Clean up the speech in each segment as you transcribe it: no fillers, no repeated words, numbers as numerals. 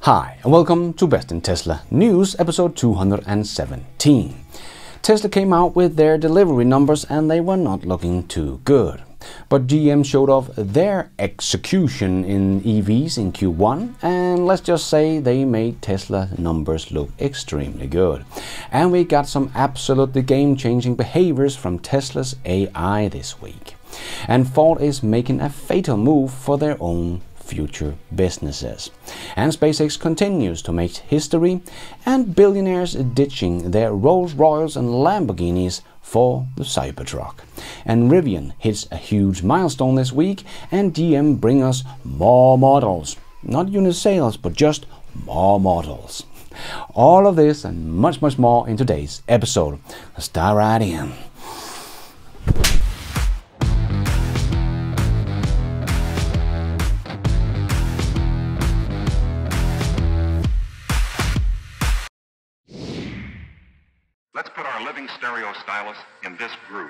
Hi, and welcome to Best in Tesla News, episode 217. Tesla came out with their delivery numbers and they were not looking too good. But GM showed off their execution in EVs in Q1, and let's just say they made Tesla numbers look extremely good. And we got some absolutely game-changing behaviors from Tesla's AI this week. And Ford is making a fatal move for their own future businesses. And SpaceX continues to make history, and billionaires ditching their Rolls-Royces and Lamborghinis for the Cybertruck. And Rivian hits a huge milestone this week, and GM bring us more models. Not unit sales, but just more models. All of this and much more in today's episode. Let's dive right in. Let's put our living stereo stylus in this groove.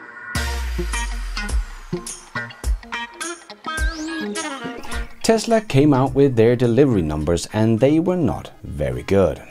Tesla came out with their delivery numbers and they were not very good.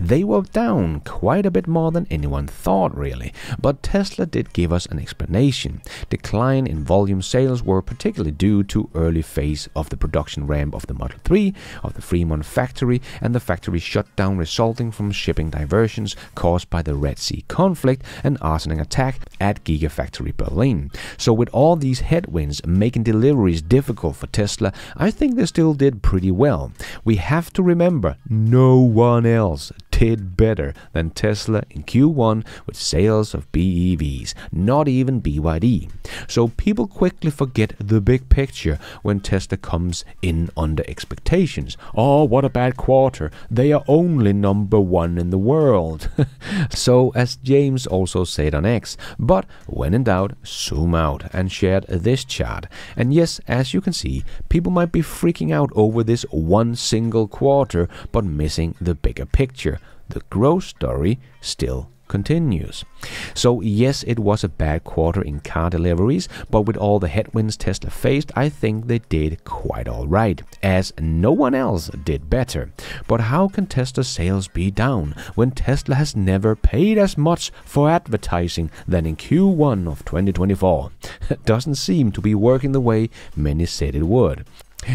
They were down quite a bit more than anyone thought, really, but Tesla did give us an explanation. Decline in volume sales were particularly due to early phase of the production ramp of the Model 3, of the Fremont factory, and the factory shutdown resulting from shipping diversions caused by the Red Sea conflict and arsoning attack at Gigafactory Berlin. So with all these headwinds making deliveries difficult for Tesla, I think they still did pretty well. We have to remember, no one else did better than Tesla in Q1 with sales of BEVs, not even BYD. So people quickly forget the big picture when Tesla comes in under expectations. Oh, what a bad quarter. They are only number one in the world. So as James also said on X, but when in doubt, zoom out, and shared this chart. And yes, as you can see, people might be freaking out over this one single quarter, but missing the bigger picture. The growth story still continues. So yes, it was a bad quarter in car deliveries, but with all the headwinds Tesla faced, I think they did quite alright, as no one else did better. But how can Tesla sales be down when Tesla has never paid as much for advertising than in Q1 of 2024? It doesn't seem to be working the way many said it would.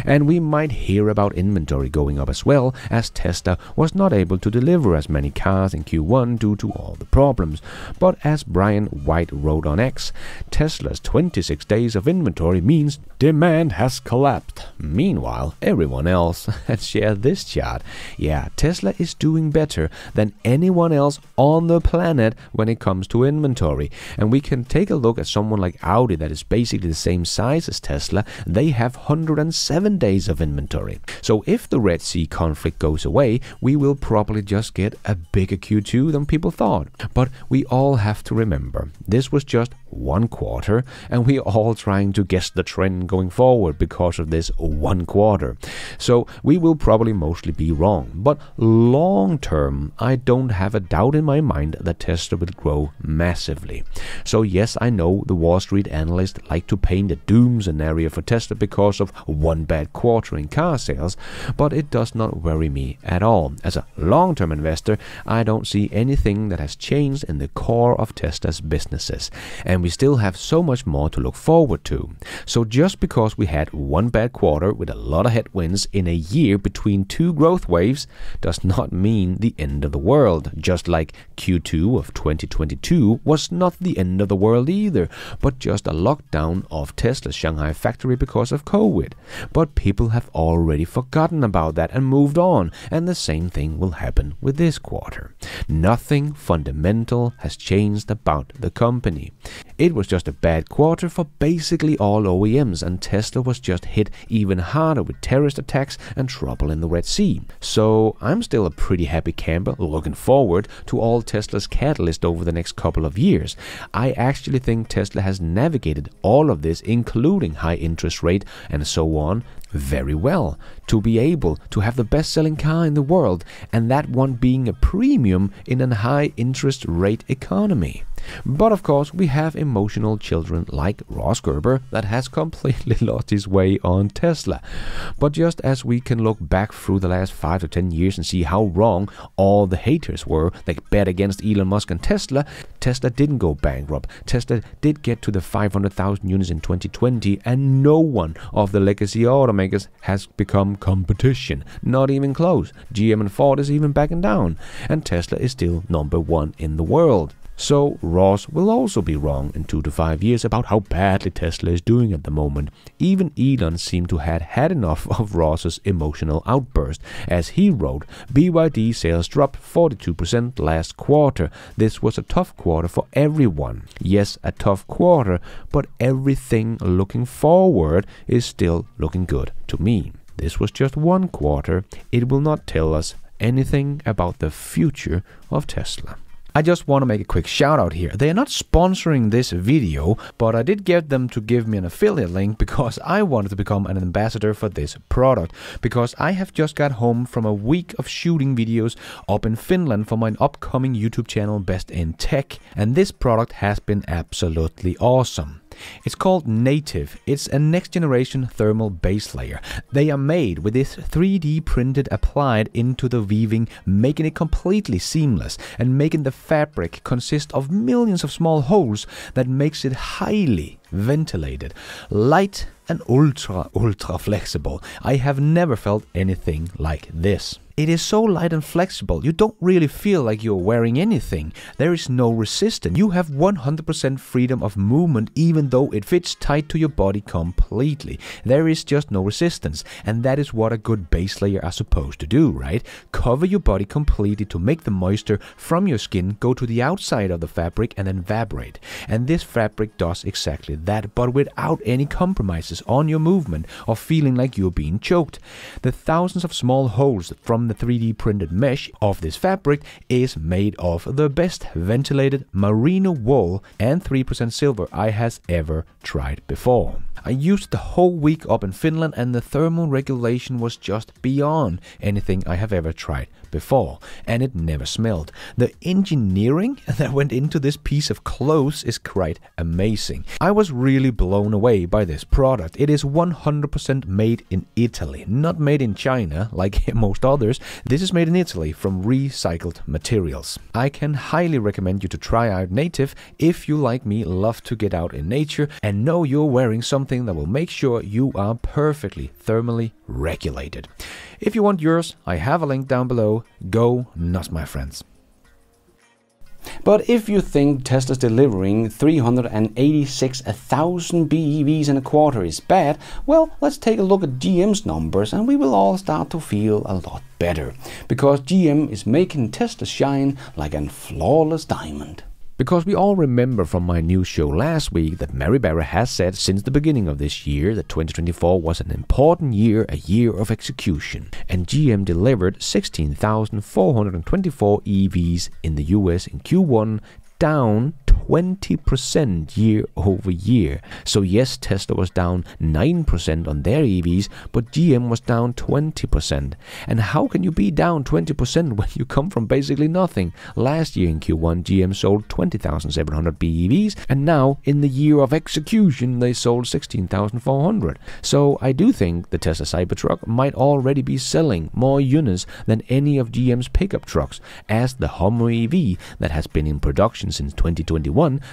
And we might hear about inventory going up as well, as Tesla was not able to deliver as many cars in Q1 due to all the problems. But as Brian White wrote on X, Tesla's 26 days of inventory means demand has collapsed. Meanwhile, everyone else has shared this chart. Yeah, Tesla is doing better than anyone else on the planet when it comes to inventory. And we can take a look at someone like Audi that is basically the same size as Tesla. They have 107 days of inventory. So if the Red Sea conflict goes away, we will probably just get a bigger Q2 than people thought. But we all have to remember, this was just one quarter, and we are all trying to guess the trend going forward because of this one quarter. So we will probably mostly be wrong. But long term, I don't have a doubt in my mind that Tesla will grow massively. So yes, I know the Wall Street analysts like to paint a doom scenario for Tesla because of one bad quarter in car sales, but it does not worry me at all. As a long-term investor, I don't see anything that has changed in the core of Tesla's businesses, and we still have so much more to look forward to. So just because we had one bad quarter with a lot of headwinds in a year between two growth waves does not mean the end of the world, just like Q2 of 2022 was not the end of the world either, but just a lockdown of Tesla's Shanghai factory because of COVID. But people have already forgotten about that and moved on, and the same thing will happen with this quarter. Nothing fundamental has changed about the company. It was just a bad quarter for basically all OEMs, and Tesla was just hit even harder with terrorist attacks and trouble in the Red Sea. So I'm still a pretty happy camper, looking forward to all Tesla's catalyst over the next couple of years. I actually think Tesla has navigated all of this, including high interest rate and so on, Very well, to be able to have the best-selling car in the world, and that one being a premium in a high interest rate economy. But of course we have emotional children like Ross Gerber that has completely lost his way on Tesla. But just as we can look back through the last 5 to 10 years and see how wrong all the haters were that bet against Elon Musk and Tesla, Tesla didn't go bankrupt. Tesla did get to the 500,000 units in 2020, and no one of the legacy automakers has become competition. Not even close. GM and Ford is even backing down, and Tesla is still number one in the world. So Ross will also be wrong in 2 to 5 years about how badly Tesla is doing at the moment. Even Elon seemed to have had enough of Ross's emotional outburst. As he wrote, BYD sales dropped 42% last quarter. This was a tough quarter for everyone. Yes, a tough quarter, but everything looking forward is still looking good to me. This was just one quarter. It will not tell us anything about the future of Tesla. I just want to make a quick shout out here. They are not sponsoring this video, but I did get them to give me an affiliate link because I wanted to become an ambassador for this product. Because I have just got home from a week of shooting videos up in Finland for my upcoming YouTube channel Best in Tech, and this product has been absolutely awesome. It's called Native. It's a next generation thermal base layer. They are made with this 3D printed applied into the weaving, making it completely seamless and making the fabric consist of millions of small holes that makes it highly ventilated, light and ultra flexible. I have never felt anything like this. It is so light and flexible, you don't really feel like you're wearing anything. There is no resistance. You have 100% freedom of movement even though it fits tight to your body completely. There is just no resistance, and that is what a good base layer are supposed to do, right? Cover your body completely to make the moisture from your skin go to the outside of the fabric and then evaporate. And this fabric does exactly that, but without any compromises on your movement or feeling like you're being choked. The thousands of small holes from the 3D printed mesh of this fabric is made of the best ventilated merino wool and 3% silver I has ever tried before. I used the whole week up in Finland, and the thermal regulation was just beyond anything I have ever tried before, and it never smelled. The engineering that went into this piece of clothes is quite amazing. I was really blown away by this product. It is 100% made in Italy, not made in China like most others. This is made in Italy from recycled materials. I can highly recommend you to try out Native if you, like me, love to get out in nature and know you're wearing something that will make sure you are perfectly thermally regulated. If you want yours, I have a link down below. Go nuts, my friends. But if you think Tesla's delivering 386,000 BEVs in a quarter is bad, well, let's take a look at GM's numbers and we will all start to feel a lot better. Because GM is making Tesla shine like a flawless diamond. Because we all remember from my news show last week that Mary Barra has said since the beginning of this year that 2024 was an important year, a year of execution. And GM delivered 16,424 EVs in the US in Q1, down 20% year over year. So yes, Tesla was down 9% on their EVs, but GM was down 20%. And how can you be down 20% when you come from basically nothing? Last year in Q1, GM sold 20,700 BEVs, and now in the year of execution, they sold 16,400. So I do think the Tesla Cybertruck might already be selling more units than any of GM's pickup trucks, as the Hummer EV that has been in production since 2021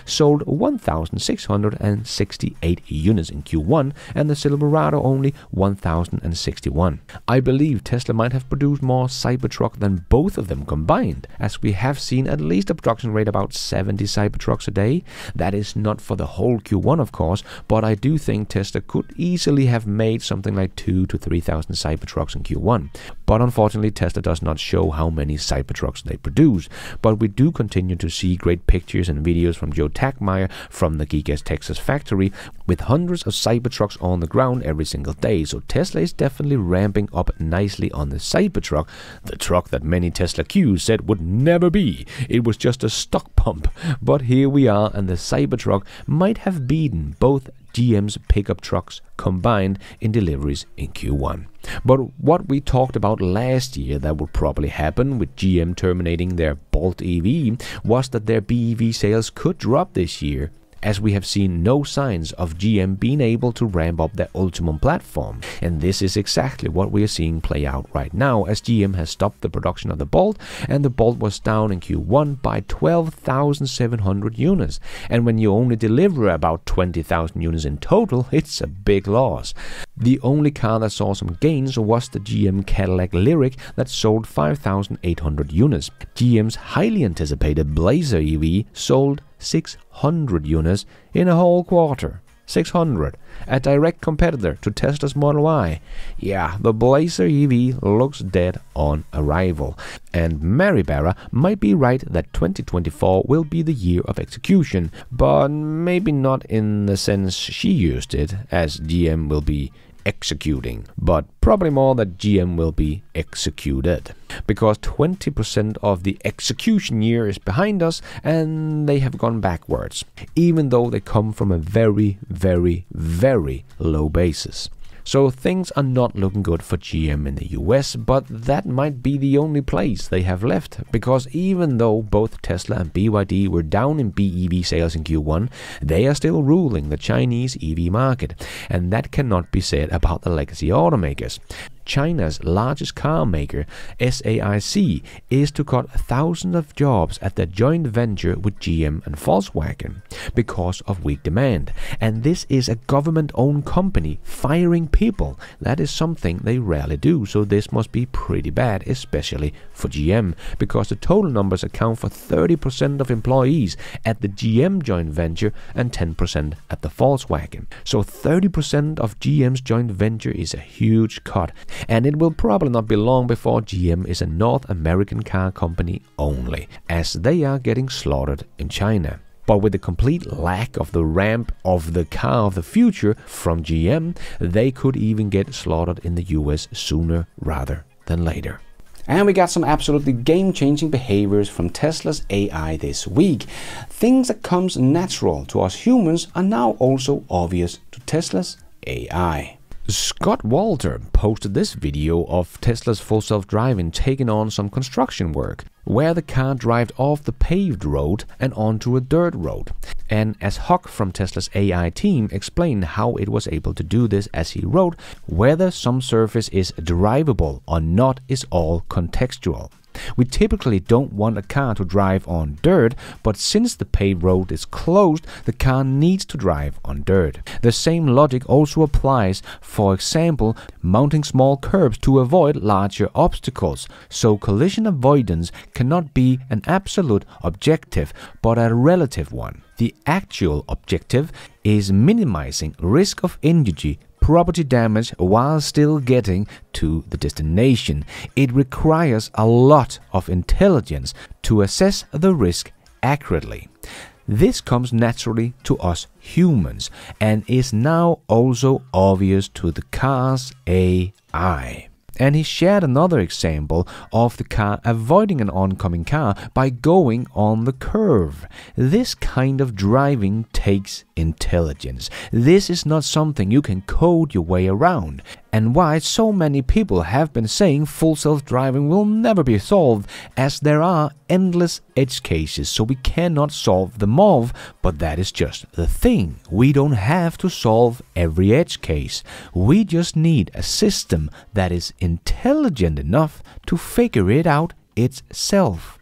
sold 1,668 units in Q1, and the Silverado only 1,061. I believe Tesla might have produced more Cybertruck than both of them combined, as we have seen at least a production rate about 70 Cybertrucks a day. That is not for the whole Q1, of course, but I do think Tesla could easily have made something like 2,000 to 3,000 Cybertrucks in Q1. But unfortunately, Tesla does not show how many Cybertrucks they produce. But we do continue to see great pictures and videos from Joe Tachmeyer from the Geek Texas factory with hundreds of Cybertrucks on the ground every single day. So Tesla is definitely ramping up nicely on the Cybertruck, the truck that many Tesla Qs said would never be. It was just a stock pump. But here we are, and the Cybertruck might have beaten both GM's pickup trucks combined in deliveries in Q1. But what we talked about last year that would probably happen with GM terminating their Bolt EV was that their BEV sales could drop this year, as we have seen no signs of GM being able to ramp up their Ultimum platform. And this is exactly what we are seeing play out right now, as GM has stopped the production of the Bolt, and the Bolt was down in Q1 by 12,700 units. And when you only deliver about 20,000 units in total, it's a big loss. The only car that saw some gains was the GM Cadillac Lyriq that sold 5,800 units. GM's highly anticipated Blazer EV sold 600 units in a whole quarter. 600. A direct competitor to Tesla's Model Y. Yeah, the Blazer EV looks dead on arrival. And Mary Barra might be right that 2024 will be the year of execution, but maybe not in the sense she used it, as GM will be executing, but probably more that GM will be executed, because 20% of the execution year is behind us and they have gone backwards, even though they come from a very, very, very low basis. So things are not looking good for GM in the US, but that might be the only place they have left, because even though both Tesla and BYD were down in BEV sales in Q1, they are still ruling the Chinese EV market, and that cannot be said about the legacy automakers. China's largest car maker, SAIC, is to cut thousands of jobs at their joint venture with GM and Volkswagen because of weak demand. And this is a government-owned company firing people. That is something they rarely do, so this must be pretty bad, especially for GM, because the total numbers account for 30% of employees at the GM joint venture and 10% at the Volkswagen. So 30% of GM's joint venture is a huge cut. And it will probably not be long before GM is a North American car company only, as they are getting slaughtered in China. But with the complete lack of the ramp of the car of the future from GM, they could even get slaughtered in the US sooner rather than later. And we got some absolutely game-changing behaviors from Tesla's AI this week. Things that comes natural to us humans are now also obvious to Tesla's AI. Scott Walter posted this video of Tesla's full self-driving taking on some construction work, where the car drives off the paved road and onto a dirt road. And as Huck from Tesla's AI team explained how it was able to do this, as he wrote, whether some surface is drivable or not is all contextual. We typically don't want a car to drive on dirt, but since the paved road is closed, the car needs to drive on dirt. The same logic also applies, for example, mounting small curbs to avoid larger obstacles. So collision avoidance cannot be an absolute objective, but a relative one. The actual objective is minimizing risk of injury, property damage, while still getting to the destination. It requires a lot of intelligence to assess the risk accurately. This comes naturally to us humans and is now also obvious to the car's AI. And he shared another example of the car avoiding an oncoming car by going on the curve. This kind of driving takes intelligence. This is not something you can code your way around, and why so many people have been saying full self-driving will never be solved, as there are endless edge cases, so we cannot solve them all. But that is just the thing. We don't have to solve every edge case. We just need a system that is intelligent enough to figure it out itself.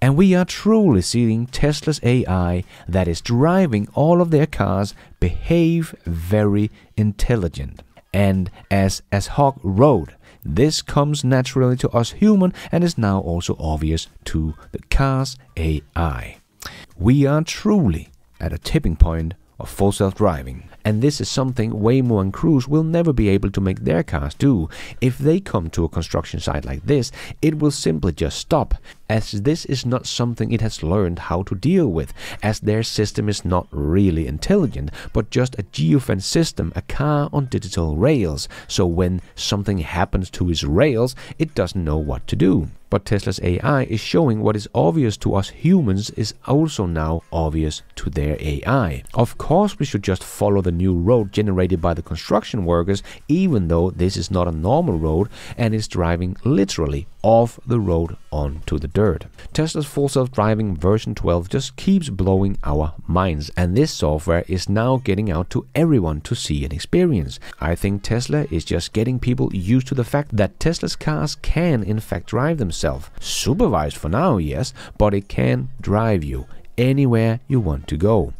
And we are truly seeing Tesla's AI that is driving all of their cars behave very intelligent. And as Hawk wrote, this comes naturally to us human and is now also obvious to the car's AI. We are truly at a tipping point of full self-driving. And this is something Waymo and Cruise will never be able to make their cars do. If they come to a construction site like this, it will simply just stop. as this is not something it has learned how to deal with, as their system is not really intelligent, but just a geofence system, a car on digital rails. So when something happens to its rails, it doesn't know what to do. But Tesla's AI is showing what is obvious to us humans is also now obvious to their AI. Of course, we should just follow the new road generated by the construction workers, even though this is not a normal road and is driving literally off the road onto the dirt. Tesla's full self-driving version 12 just keeps blowing our minds, and this software is now getting out to everyone to see and experience. I think Tesla is just getting people used to the fact that Tesla's cars can in fact drive themselves. Supervised for now, yes, but it can drive you anywhere you want to go.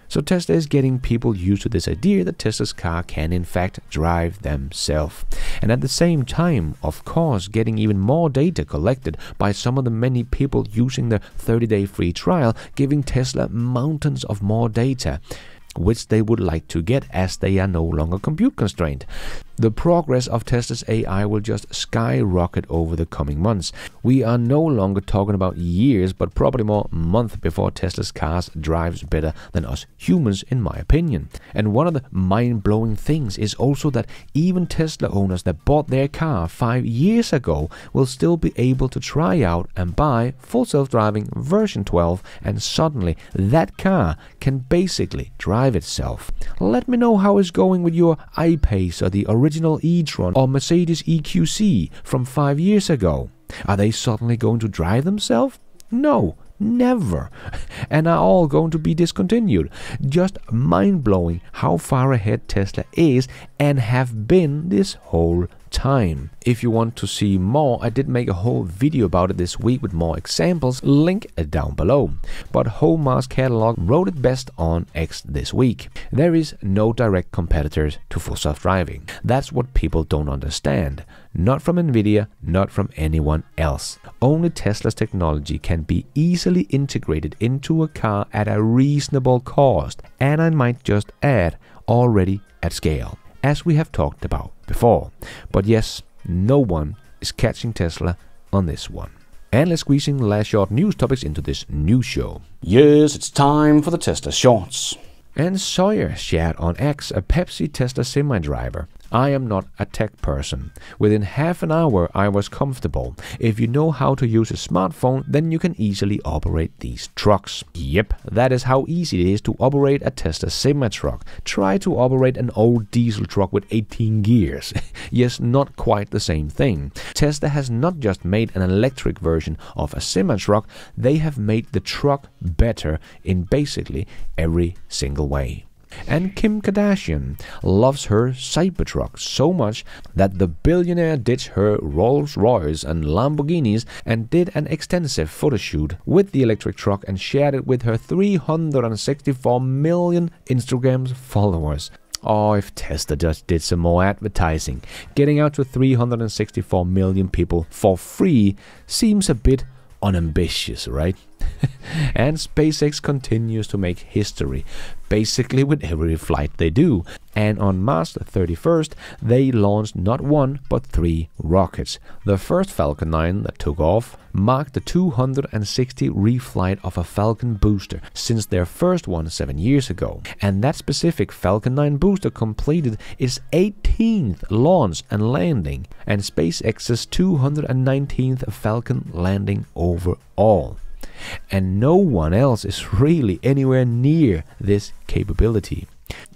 So Tesla is getting people used to this idea that Tesla's car can in fact drive themselves. And at the same time, of course, getting even more data collected by some of the many people using the 30-day free trial, giving Tesla mountains of more data, which they would like to get as they are no longer compute constrained. The progress of Tesla's AI will just skyrocket over the coming months. We are no longer talking about years, but probably more months before Tesla's cars drives better than us humans, in my opinion. And one of the mind-blowing things is also that even Tesla owners that bought their car 5 years ago will still be able to try out and buy full self-driving version 12, and suddenly that car can basically drive itself. Let me know how it's going with your I-Pace or the original e-tron or Mercedes EQC from 5 years ago. Are they suddenly going to drive themselves? No, never. And are all going to be discontinued. Just mind-blowing how far ahead Tesla is and have been this whole time. If you want to see more, I did make a whole video about it this week with more examples, link down below. But Homar's catalog wrote it best on X this week. There is no direct competitors to full self-driving. That's what people don't understand. Not from Nvidia, not from anyone else. Only Tesla's technology can be easily integrated into a car at a reasonable cost, and I might just add, already at scale, as we have talked about before. But yes, no one is catching Tesla on this one. And let's squeeze in the last short news topics into this new show. Yes, it's time for the Tesla Shorts. And Sawyer shared on X a Pepsi Tesla semi-driver. I am not a tech person. Within half an hour I was comfortable. If you know how to use a smartphone, then you can easily operate these trucks. Yep, that is how easy it is to operate a Tesla semi-truck. Try to operate an old diesel truck with 18 gears. Yes, not quite the same thing. Tesla has not just made an electric version of a semi-truck, they have made the truck better in basically every single way. And Kim Kardashian loves her Cybertruck so much that the billionaire ditched her Rolls-Royce and Lamborghinis and did an extensive photo shoot with the electric truck and shared it with her 364 million Instagram followers. Oh, if Tesla just did some more advertising. Getting out to 364 million people for free seems a bit unambitious, right? And SpaceX continues to make history, basically with every flight they do. And on March 31st, they launched not one, but 3 rockets. The first Falcon 9 that took off marked the 260th reflight of a Falcon booster since their first one 7 years ago. And that specific Falcon 9 booster completed its 18th launch and landing, and SpaceX's 219th Falcon landing overall. And no one else is really anywhere near this capability.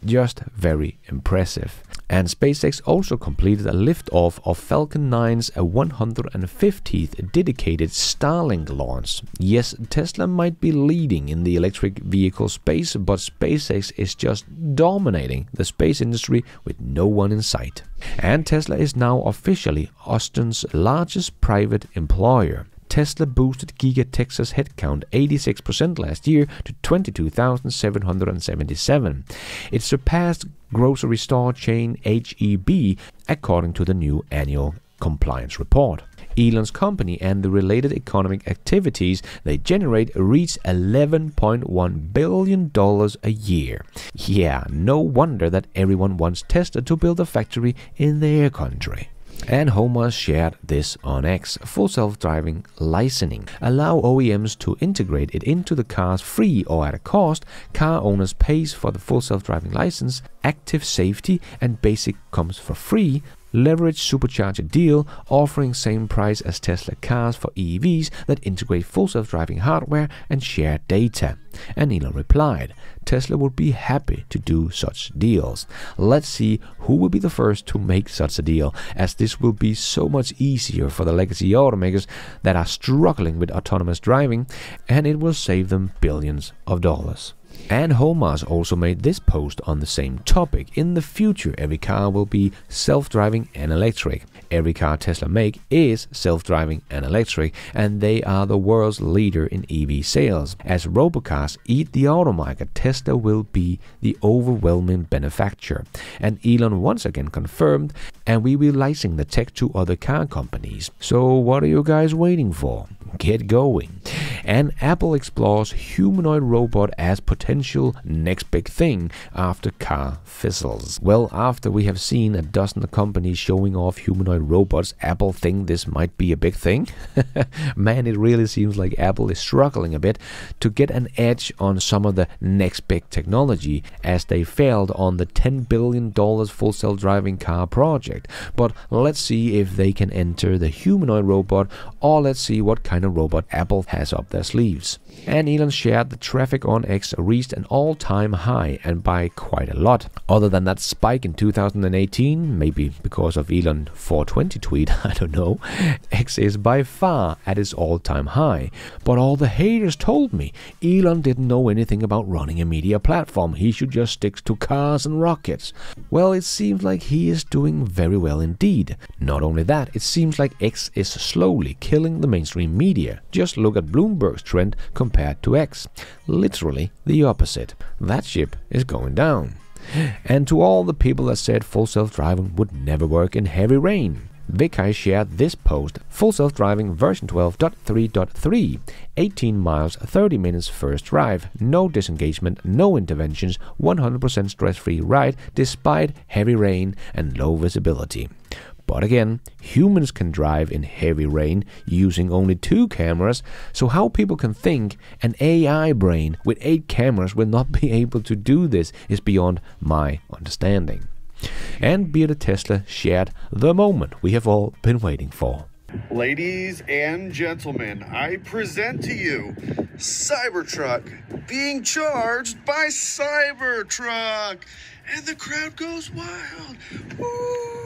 Just very impressive. And SpaceX also completed a liftoff of Falcon 9's 150th dedicated Starlink launch. Yes, Tesla might be leading in the electric vehicle space, but SpaceX is just dominating the space industry with no one in sight. And Tesla is now officially Austin's largest private employer. Tesla boosted Giga Texas headcount 86% last year to 22,777. It surpassed grocery store chain HEB according to the new annual compliance report. Elon's company and the related economic activities they generate reach $11.1 billion a year. Yeah, no wonder that everyone wants Tesla to build a factory in their country. And Homer shared this on X. Full self-driving licensing. Allow OEMs to integrate it into the cars free or at a cost. Car owners pays for the full self-driving license. Active safety and basic comes for free. Leverage supercharger deal, offering same price as Tesla cars for EVs that integrate full self-driving hardware and share data. And Elon replied, Tesla would be happy to do such deals. Let's see who will be the first to make such a deal, as this will be so much easier for the legacy automakers that are struggling with autonomous driving, and it will save them billions of dollars. And Holmars also made this post on the same topic. In the future, every car will be self-driving and electric. Every car Tesla make is self-driving and electric, and they are the world's leader in EV sales. As robocars eat the automaker, Tesla will be the overwhelming benefactor. And Elon once again confirmed, and we will license the tech to other car companies. So what are you guys waiting for? Get going. And Apple explores humanoid robot as potential next big thing after car fizzles. Well, after we have seen a dozen companies showing off humanoid robots, Apple think this might be a big thing. Man, it really seems like Apple is struggling a bit to get an edge on some of the next big technology, as they failed on the $10 billion full self-driving car project. But let's see if they can enter the humanoid robot, or let's see what kind of robot Apple has up their sleeves. And Elon shared the traffic on X reached an all-time high, and by quite a lot. Other than that spike in 2018, maybe because of Elon 420 tweet, I don't know, X is by far at its all-time high. But all the haters told me Elon didn't know anything about running a media platform, he should just stick to cars and rockets. Well, it seems like he is doing very well indeed. Not only that, it seems like X is slowly killing the mainstream media. Just look at Bloomberg's trend compared to X. Literally the opposite. That ship is going down. And to all the people that said full self-driving would never work in heavy rain, Vikai shared this post. Full self-driving version 12.3.3, 18 miles, 30 minutes first drive, no disengagement, no interventions, 100% stress-free ride despite heavy rain and low visibility. But again, humans can drive in heavy rain using only 2 cameras, so how people can think an AI brain with 8 cameras will not be able to do this is beyond my understanding. And Bearded Tesla shared the moment we have all been waiting for. Ladies and gentlemen, I present to you Cybertruck being charged by Cybertruck, and the crowd goes wild. Woo!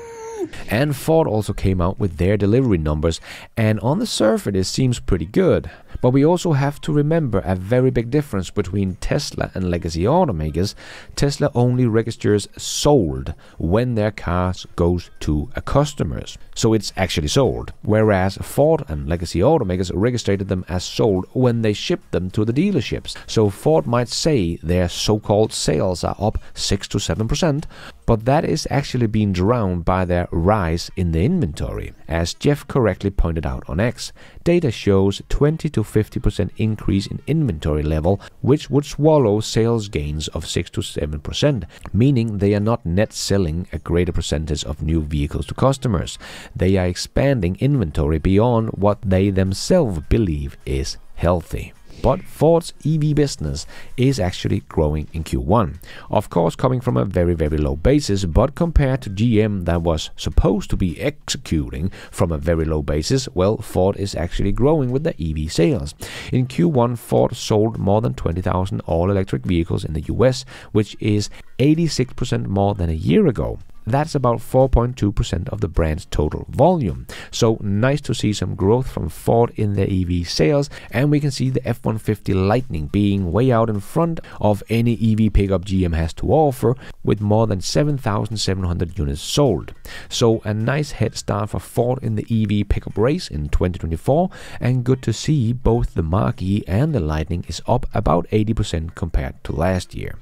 And Ford also came out with their delivery numbers, and on the surface it seems pretty good. But we also have to remember a very big difference between Tesla and legacy automakers. Tesla only registers sold when their cars goes to a customers, so it's actually sold. Whereas Ford and legacy automakers registered them as sold when they ship them to the dealerships. So Ford might say their so-called sales are up 6 to 7%, but that is actually being drowned by their rise in the inventory. As Jeff correctly pointed out on X, data shows 20 to 50% increase in inventory level, which would swallow sales gains of 6 to 7%, meaning they are not net selling a greater percentage of new vehicles to customers. They are expanding inventory beyond what they themselves believe is healthy. But Ford's EV business is actually growing in Q1. Of course, coming from a very, very low basis, but compared to GM that was supposed to be executing from a very low basis, well, Ford is actually growing with the EV sales. In Q1, Ford sold more than 20,000 all-electric vehicles in the US, which is 86% more than a year ago. That's about 4.2% of the brand's total volume. So nice to see some growth from Ford in their EV sales, and we can see the F-150 Lightning being way out in front of any EV pickup GM has to offer, with more than 7,700 units sold. So a nice head start for Ford in the EV pickup race in 2024, and good to see both the Mach-E and the Lightning is up about 80% compared to last year.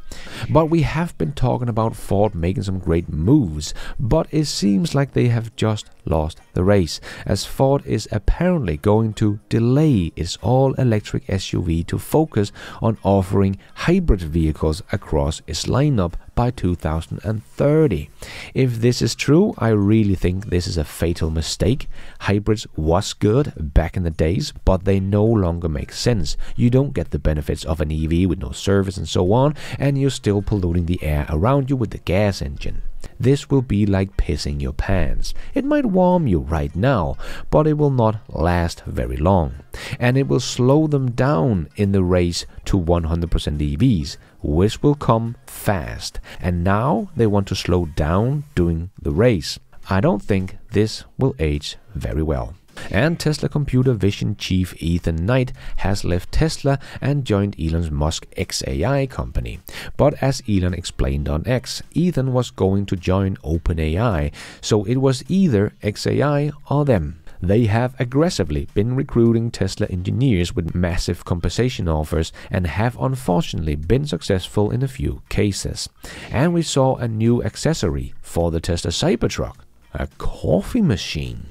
But we have been talking about Ford making some great moves moves, but it seems like they have just lost the race, as Ford is apparently going to delay its all-electric SUV to focus on offering hybrid vehicles across its lineup by 2030. If this is true, I really think this is a fatal mistake. Hybrids was good back in the days, but they no longer make sense. You don't get the benefits of an EV with no service and so on, and you're still polluting the air around you with the gas engine. This will be like pissing your pants. It might warm you right now, but it will not last very long. And it will slow them down in the race to 100% EVs, which will come fast. And now they want to slow down during the race. I don't think this will age very well. And Tesla computer vision chief Ethan Knight has left Tesla and joined Elon Musk's xAI company. But as Elon explained on X, Ethan was going to join OpenAI, so it was either xAI or them. They have aggressively been recruiting Tesla engineers with massive compensation offers and have unfortunately been successful in a few cases. And we saw a new accessory for the Tesla Cybertruck, a coffee machine.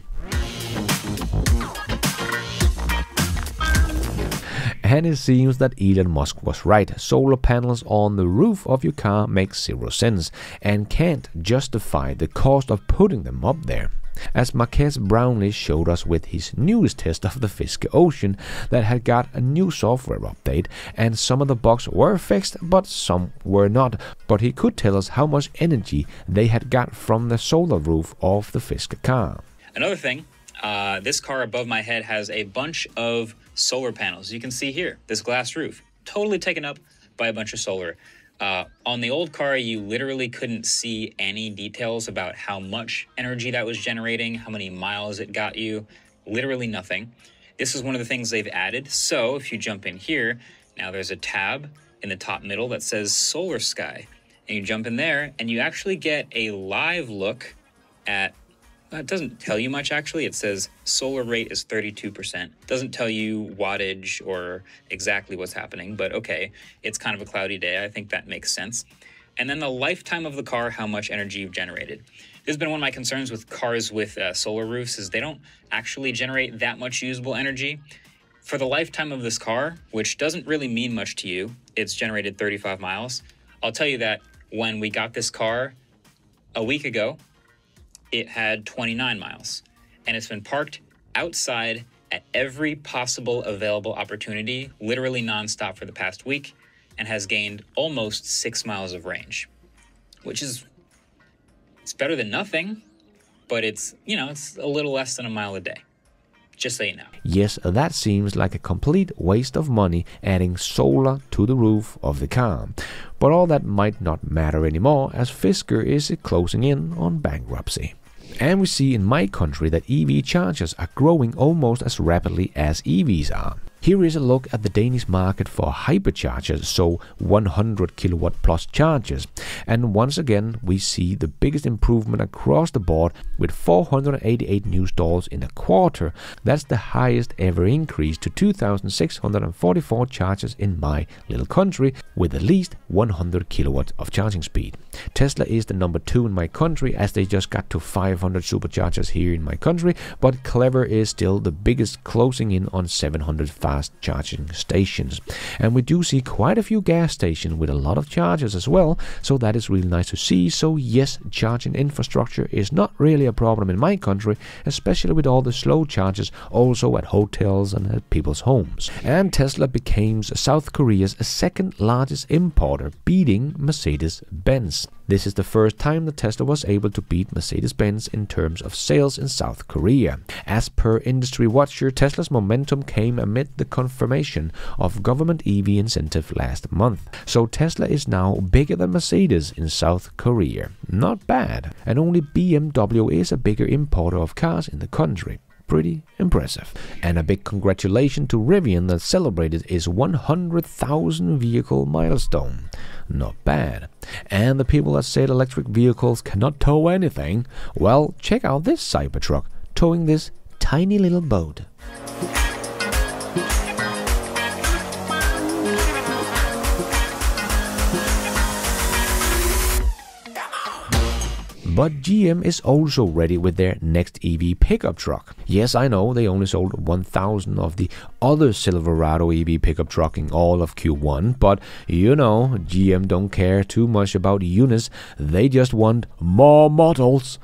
And it seems that Elon Musk was right. Solar panels on the roof of your car make zero sense and can't justify the cost of putting them up there. As Marques Brownlee showed us with his newest test of the Fisker Ocean that had got a new software update, and some of the bugs were fixed but some were not, but he could tell us how much energy they had got from the solar roof of the Fisker car. Another thing, this car above my head has a bunch of solar panels. You can see here, this glass roof, totally taken up by a bunch of solar. On the old car, you literally couldn't see any details about how much energy that was generating, how many miles it got you, literally nothing. This is one of the things they've added. So if you jump in here, now there's a tab in the top middle that says Solar Sky. And you jump in there and you actually get a live look at, it doesn't tell you much actually. It says solar rate is 32%. Doesn't tell you wattage or exactly what's happening, but okay, it's kind of a cloudy day. I think that makes sense. And then the lifetime of the car, how much energy you've generated. This has been one of my concerns with cars with solar roofs is they don't actually generate that much usable energy. For the lifetime of this car, which doesn't really mean much to you, it's generated 35 miles. I'll tell you that when we got this car a week ago, it had 29 miles, and it's been parked outside at every possible available opportunity, literally nonstop for the past week, and has gained almost 6 miles of range, which is, it's better than nothing, but it's, you know, it's a little less than a mile a day, just so you know. Yes, that seems like a complete waste of money adding solar to the roof of the car. But all that might not matter anymore as Fisker is closing in on bankruptcy. And we see in my country that EV chargers are growing almost as rapidly as EVs are. Here is a look at the Danish market for hyperchargers, so 100 kilowatt plus chargers. And once again, we see the biggest improvement across the board with 488 new stalls in a quarter. That's the highest ever increase to 2,644 chargers in my little country with at least 100 kilowatts of charging speed. Tesla is the number 2 in my country as they just got to 500 superchargers here in my country, but Clever is still the biggest, closing in on 700 fast charging stations. And we do see quite a few gas stations with a lot of chargers as well, so that is really nice to see. So yes, charging infrastructure is not really a problem in my country, especially with all the slow chargers also at hotels and at people's homes. And Tesla became South Korea's second largest importer, beating Mercedes-Benz. This is the first time that Tesla was able to beat Mercedes-Benz in terms of sales in South Korea. As per Industry Watcher, Tesla's momentum came amid the confirmation of government EV incentive last month. So Tesla is now bigger than Mercedes in South Korea. Not bad. And only BMW is a bigger importer of cars in the country. Pretty impressive. And a big congratulations to Rivian that celebrated its 100,000 vehicle milestone. Not bad. And the people that said electric vehicles cannot tow anything, well, check out this Cybertruck towing this tiny little boat. But GM is also ready with their next EV pickup truck. Yes, I know they only sold 1,000 of the other Silverado EV pickup truck in all of Q1, but you know, GM don't care too much about units, they just want more models.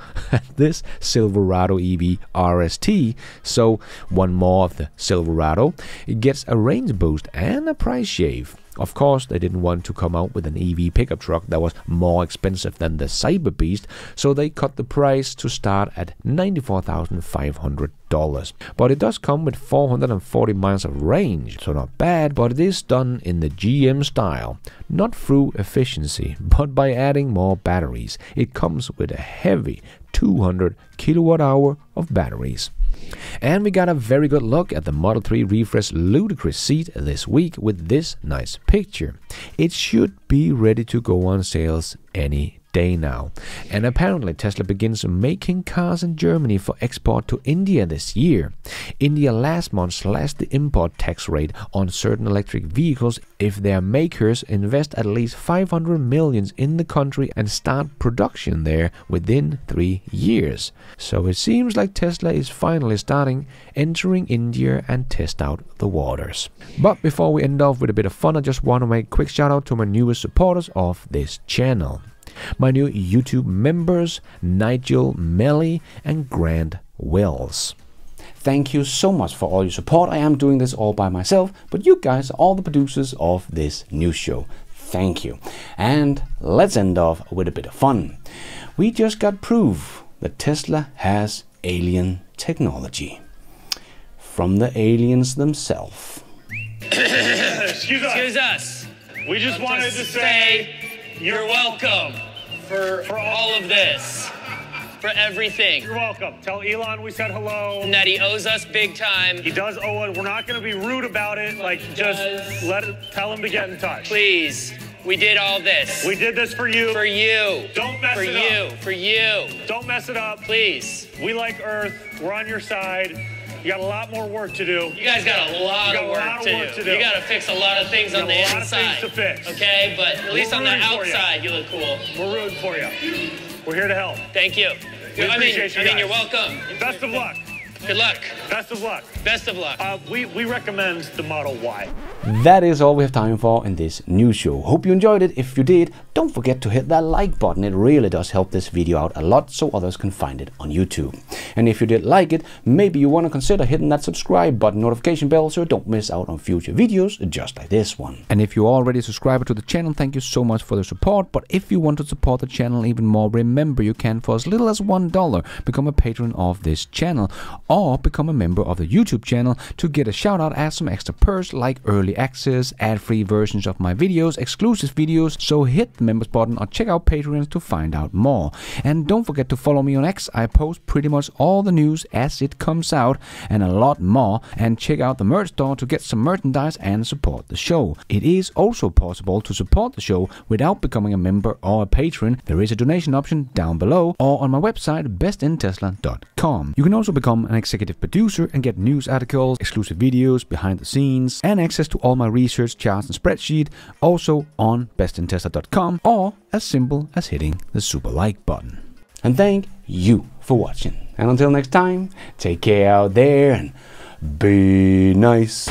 This Silverado EV RST, so one more of the Silverado, it gets a range boost and a price shave. Of course, they didn't want to come out with an EV pickup truck that was more expensive than the Cyber Beast, so they cut the price to start at $94,500. But it does come with 440 miles of range, so not bad, but it is done in the GM style. Not through efficiency, but by adding more batteries. It comes with a heavy 200 kilowatt hour of batteries. And we got a very good look at the Model 3 refresh ludicrous seat this week with this nice picture. It should be ready to go on sales any day now. And apparently Tesla begins making cars in Germany for export to India this year. India last month slashed the import tax rate on certain electric vehicles if their makers invest at least 500 million in the country and start production there within 3 years. So it seems like Tesla is finally entering India and test out the waters. But before we end off with a bit of fun, I just want to make a quick shout out to my newest supporters of this channel. My new YouTube members, Nigel, Melly, and Grant Wells. Thank you so much for all your support. I am doing this all by myself, but you guys are all the producers of this new show. Thank you. And let's end off with a bit of fun. We just got proof that Tesla has alien technology. From the aliens themselves. Excuse us. We just wanted to say you're welcome for all of this, for everything. You're welcome. Tell Elon we said hello. And that he owes us big time. He does owe it. We're not going to be rude about it. Like, just tell him to get in touch. Please. We did all this. We did this for you. For you. Don't mess it up. For you. Don't mess it up. Please. We like Earth. We're on your side. You got a lot more work to do. You guys got a lot of work to do. You got to fix a lot of things on the inside. A lot of things to fix. Okay, but at least on the outside, you look cool. We're rooting for you. We're here to help. Thank you. I mean, you're welcome. Best of luck. Good luck. Best of luck. Best of luck. We recommend the Model Y. That is all we have time for in this news show. Hope you enjoyed it. If you did, don't forget to hit that like button. It really does help this video out a lot so others can find it on YouTube. And if you did like it, maybe you want to consider hitting that subscribe button, notification bell, so you don't miss out on future videos just like this one. And if you're already a subscriber to the channel, thank you so much for the support. But if you want to support the channel even more, remember you can, for as little as $1, become a patron of this channel, or become a member of the YouTube channel to get a shout out as some extra perks like early access, ad-free versions of my videos, exclusive videos. So hit the members button or check out Patreon to find out more. And don't forget to follow me on X. I post pretty much all the news as it comes out and a lot more. And check out the merch store to get some merchandise and support the show. It is also possible to support the show without becoming a member or a patron. There is a donation option down below or on my website bestintesla.com. You can also become an executive producer and get news articles, exclusive videos, behind the scenes, and access to all my research, charts and spreadsheet, also on bestintesla.com, or as simple as hitting the super like button. And thank you for watching. And until next time, take care out there and be nice.